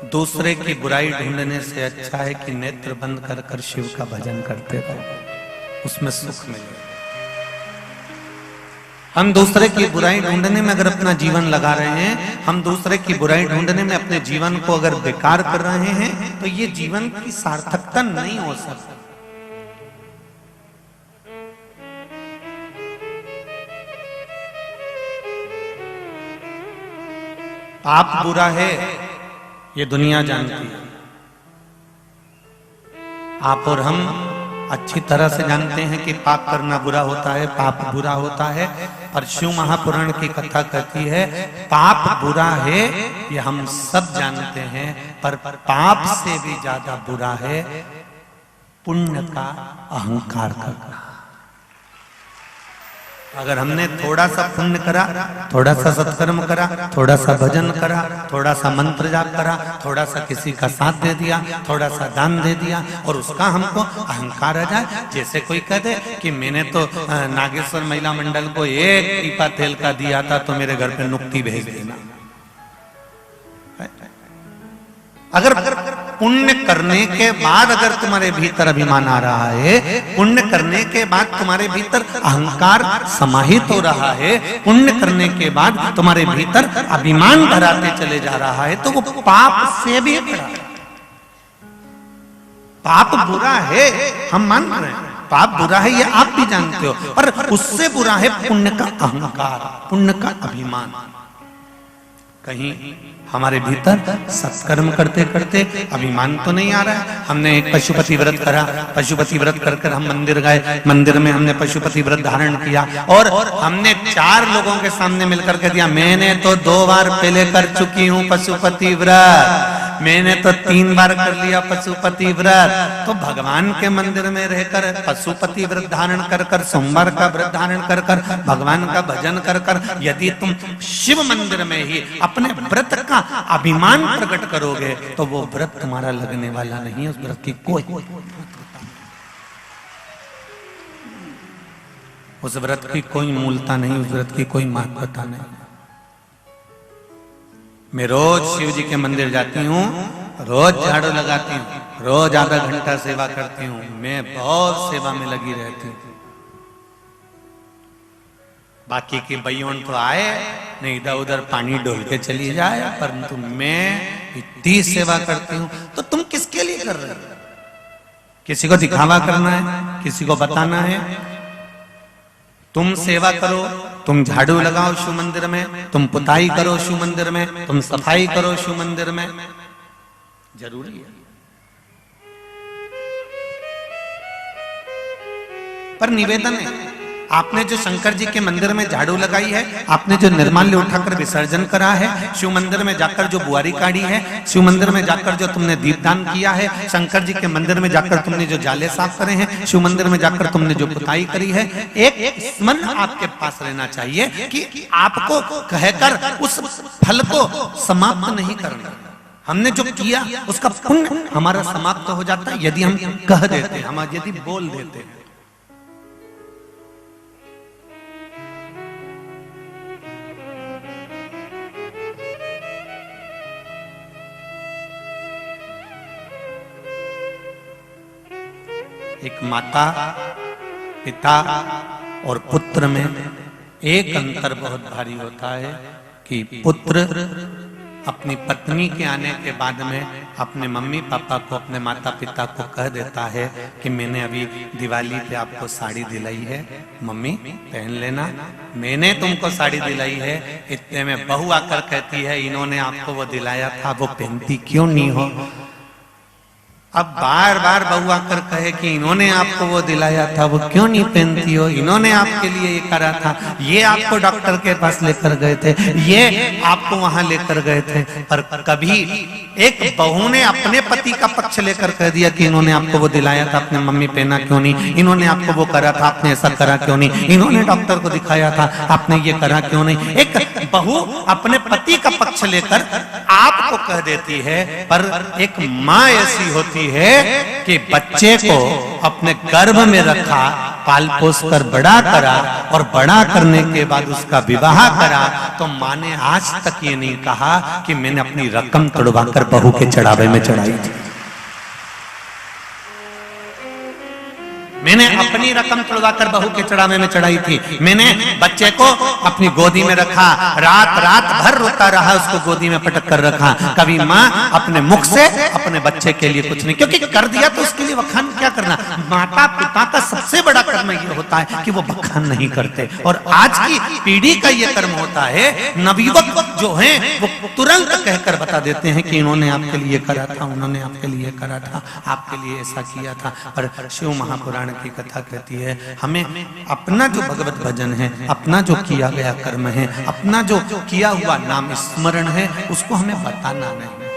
दूसरे की बुराई ढूंढने से अच्छा है कि नेत्र बंद कर कर शिव का भजन करते रहो, उसमें सुख मिलेगा। हम दूसरे की बुराई ढूंढने में अगर अपना जीवन लगा रहे हैं, हम दूसरे की बुराई ढूंढने में अपने जीवन को अगर बेकार कर रहे हैं, तो ये जीवन की सार्थकता नहीं हो सकती। पाप बुरा है, ये दुनिया जानती है। आप और हम अच्छी तरह से जानते हैं कि पाप करना बुरा होता है, पाप बुरा होता है। पर शिव महापुराण की कथा कहती है पाप बुरा है, ये हम सब जानते हैं, पर पाप से भी ज्यादा बुरा है पुण्य का अहंकार करना। अगर हमने थोड़ा सा पुण्य करा, थोड़ा सा सत्कर्म करा, थोड़ा सा भजन करा, थोड़ा सा मंत्र जाप करा, थोड़ा सा किसी का साथ दे दिया, थोड़ा सा दान दे दिया, और उसका हमको अहंकार आ जाए, जैसे कोई कह दे कि मैंने तो नागेश्वर महिला मंडल को एक टीपा तेल का दिया था, तो मेरे घर पे नुक्ति भेज देना। अगर पुण्य करने के बाद अगर तुम्हारे भीतर अभिमान आ रहा है, पुण्य करने के बाद तुम्हारे भीतर अहंकार समाहित हो रहा है, पुण्य करने के बाद तुम्हारे भीतर अभिमान भराते चले जा रहा है, तो वो पाप से भी बड़ा है। पाप बुरा है, हम मान रहे हैं, पाप बुरा है, ये आप भी जानते हो, पर उससे बुरा है पुण्य का अहंकार, पुण्य का अभिमान। कहीं हमारे भीतर सत्कर्म करते करते अभिमान तो नहीं आ रहा है। हमने एक पशुपति व्रत करा, पशुपति व्रत कर कर हम मंदिर गए, मंदिर में हमने पशुपति व्रत धारण किया, और हमने 4 लोगों के सामने मिलकर के दिया, मैंने तो 2 बार पहले कर चुकी हूँ पशुपति व्रत, मैंने तो 3 बार कर लिया पशुपति व्रत। तो भगवान के मंदिर में रहकर पशुपति व्रत धारण कर कर, सोमवार का व्रत धारण कर कर, भगवान का भजन कर कर, यदि तुम शिव मंदिर में ही अपने व्रत का अभिमान प्रकट करोगे, तो वो व्रत तुम्हारा लगने वाला नहीं है। उस व्रत की कोई उस व्रत की कोई मूलता नहीं, उस व्रत की कोई महत्वता नहीं। मैं रोज शिव जी के मंदिर जाती हूँ, रोज झाड़ू लगाती हूँ, रोज आधा घंटा सेवा करती हूँ, मैं बहुत सेवा में लगी रहती हूँ। बाकी की बइयों तो आए नहीं, इधर उधर पानी डोल के चली जाए, परंतु मैं इतनी सेवा करती हूँ। तो तुम किसके लिए कर रहे हो? किसी को दिखावा करना है, किसी को बताना है? तुम सेवा करो, तुम झाड़ू लगाओ शिव मंदिर में, तुम पुताई करो शिव मंदिर में, तुम सफाई करो शिव मंदिर में, जरूरी है। पर निवेदन है, आपने जो शंकर जी के मंदिर में झाड़ू लगाई है, आपने जो निर्माल्य उठाकर विसर्जन करा है, शिव मंदिर में जाकर जो बुआरी काढ़ी है, शिव मंदिर में जाकर जो तुमने दीपदान किया है, शंकर जी के मंदिर में जाकर तुमने जो जाले साफ करे हैं, शिव मंदिर में जाकर तुमने जो पुताई करी है, एक स्मरण आपके पास रहना चाहिए कि आपको कहकर उस फल को समाप्त नहीं करना। हमने जो किया उसका पुण्य हमारा समाप्त हो जाता है यदि हम कह देते, हम यदि बोल देते हैं। एक माता, पिता और पुत्र में एक अंतर बहुत भारी होता है कि पुत्र अपनी पत्नी के आने के बाद में अपने मम्मी पापा को, अपने माता पिता को कह देता है कि मैंने अभी दिवाली पे आपको साड़ी दिलाई है, मम्मी पहन लेना, मैंने तुमको साड़ी दिलाई है। इतने में बहू आकर कहती है इन्होंने आपको वो दिलाया था, वो पहनती क्यों नहीं हो? अब बार बार बहू आकर कहे कि इन्होंने आपको वो दिलाया था, वो क्यों नहीं पहनती हो? इन्होंने आपके लिए ये करा था, ये आपको डॉक्टर के पास लेकर गए थे, ये आपको वहां लेकर गए थे। पर कभी एक बहू ने अपने पति का पक्ष लेकर कह दिया कि इन्होंने आपको वो दिलाया था, अपने मम्मी पहना क्यों नहीं? इन्होंने आपको वो करा था, आपने ऐसा करा क्यों नहीं? इन्होंने डॉक्टर को दिखाया था, आपने ये करा क्यों नहीं? एक बहू अपने पति का पक्ष लेकर आपको कह देती है, पर एक माँ ऐसी होती है कि बच्चे को अपने गर्भ में रखा पाल पोस कर बड़ा करा और बड़ा करने के बाद उसका विवाह करा, तो माँ ने आज तक ये नहीं कहा कि मैंने अपनी रकम तोड़वाकर बहू के चढ़ावे में चढ़ाई थी। मैंने अपनी रकम तुड़वाकर बहू के चढ़ावे में चढ़ाई थी। मैंने बच्चे को अपनी गोदी में रखा, रात रात भर रोता रहा, उसको गोदी में पटक कर रखा। कभी माँ अपने मुख से अपने बच्चे के लिए कुछ नहीं, क्योंकि कर दिया तो उसके लिए बखान क्या करना। माता पिता का सबसे बड़ा कर्म ये होता है कि वो बखान नहीं करते। और आज की पीढ़ी का ये कर्म होता है, नवयुवक जो हैं वो तुरंत कहकर बता देते हैं कि इन्होंने आपके लिए करा था, उन्होंने आपके लिए करा था, आपके लिए ऐसा किया था। और शिव महापुराण की कथा कहती है हमें अपना जो भगवत भजन है, अपना जो किया गया कर्म है, अपना जो किया हुआ नाम स्मरण है, उसको हमें बताना नहीं।